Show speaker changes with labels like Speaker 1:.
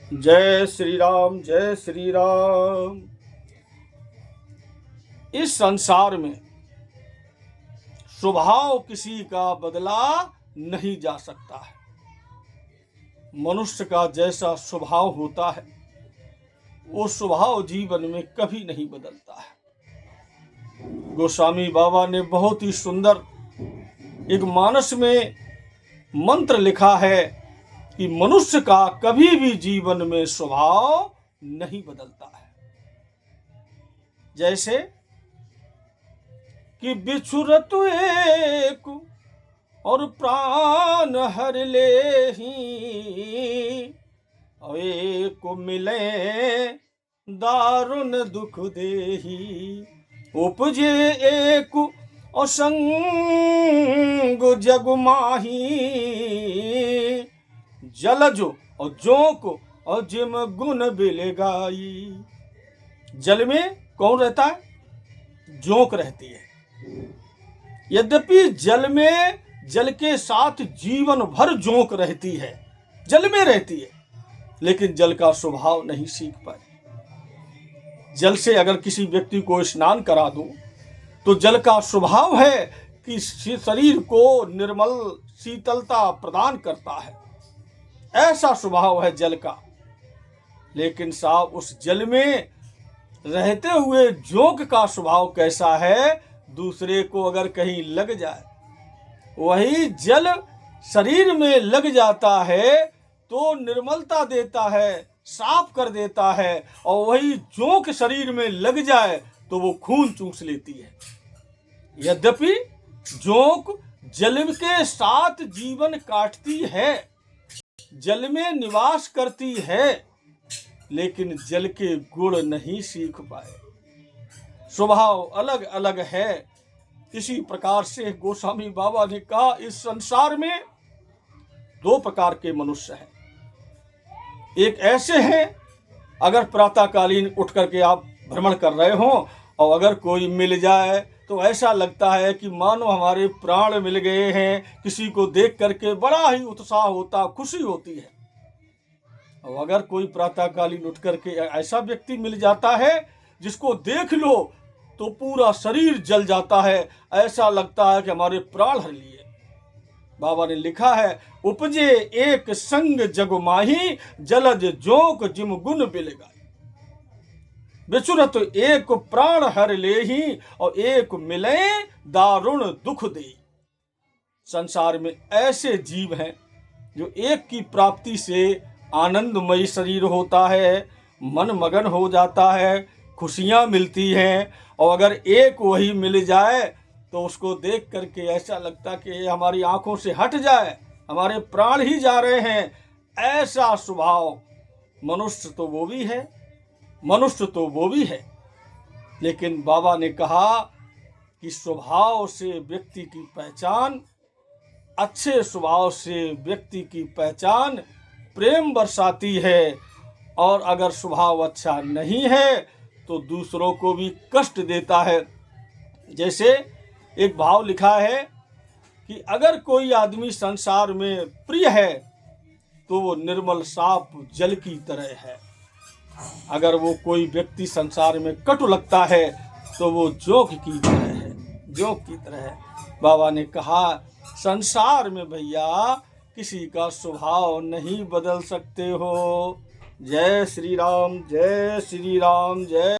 Speaker 1: जय श्री राम, जय श्री राम। इस संसार में स्वभाव किसी का बदला नहीं जा सकता है। मनुष्य का जैसा स्वभाव होता है वो स्वभाव जीवन में कभी नहीं बदलता है। गोस्वामी बाबा ने बहुत ही सुंदर एक मानस में मंत्र लिखा है कि मनुष्य का कभी भी जीवन में स्वभाव नहीं बदलता है। जैसे कि बिछुरत एक और प्राण हर लेहि, एक मिले दारुण दुख देहि। उपजे एक और संग जग माही, जलजो और जोंक और जिम गुण बिल गाई। जल में कौन रहता है? जोंक रहती है। यद्यपि जल में जल के साथ जीवन भर जोंक रहती है, जल में रहती है, लेकिन जल का स्वभाव नहीं सीख पाए। जल से अगर किसी व्यक्ति को स्नान करा दो तो जल का स्वभाव है कि शरीर को निर्मल शीतलता प्रदान करता है, ऐसा स्वभाव है जल का। लेकिन साहब उस जल में रहते हुए जोंक का स्वभाव कैसा है? दूसरे को अगर कहीं लग जाए, वही जल शरीर में लग जाता है तो निर्मलता देता है, साफ कर देता है, और वही जोंक शरीर में लग जाए तो वो खून चूस लेती है। यद्यपि जोंक जल के साथ जीवन काटती है, जल में निवास करती है, लेकिन जल के गुण नहीं सीख पाए। स्वभाव अलग अलग है। इसी प्रकार से गोस्वामी बाबा ने कहा इस संसार में दो प्रकार के मनुष्य हैं। एक ऐसे हैं, अगर प्रातःकालीन उठ करके आप भ्रमण कर रहे हो और अगर कोई मिल जाए तो ऐसा लगता है कि मानो हमारे प्राण मिल गए हैं। किसी को देख करके बड़ा ही उत्साह होता, खुशी होती है। और अगर कोई प्रातःकालीन उठ करके ऐसा व्यक्ति मिल जाता है जिसको देख लो तो पूरा शरीर जल जाता है, ऐसा लगता है कि हमारे प्राण हर लिए। बाबा ने लिखा है, उपजे एक संग जग माही, जलज जोंक जिम गुण बिल गाई। बिछुरत एक प्राण हर लेहि, और एक मिले दारुण दुख दे। संसार में ऐसे जीव हैं जो एक की प्राप्ति से आनंदमयी शरीर होता है, मन मगन हो जाता है, खुशियां मिलती हैं, और अगर एक वही मिल जाए तो उसको देख करके ऐसा लगता कि हमारी आंखों से हट जाए, हमारे प्राण ही जा रहे हैं। ऐसा स्वभाव मनुष्य तो वो भी है, मनुष्य तो वो भी है। लेकिन बाबा ने कहा कि स्वभाव से व्यक्ति की पहचान, अच्छे स्वभाव से व्यक्ति की पहचान प्रेम बरसाती है, और अगर स्वभाव अच्छा नहीं है तो दूसरों को भी कष्ट देता है। जैसे एक भाव लिखा है कि अगर कोई आदमी संसार में प्रिय है तो वो निर्मल साफ जल की तरह है। अगर वो कोई व्यक्ति संसार में कटु लगता है तो वो जोंक की तरह है, जोंक की तरह है। बाबा ने कहा संसार में भैया किसी का स्वभाव नहीं बदल सकते हो। जय श्री राम, जय श्री राम, जय।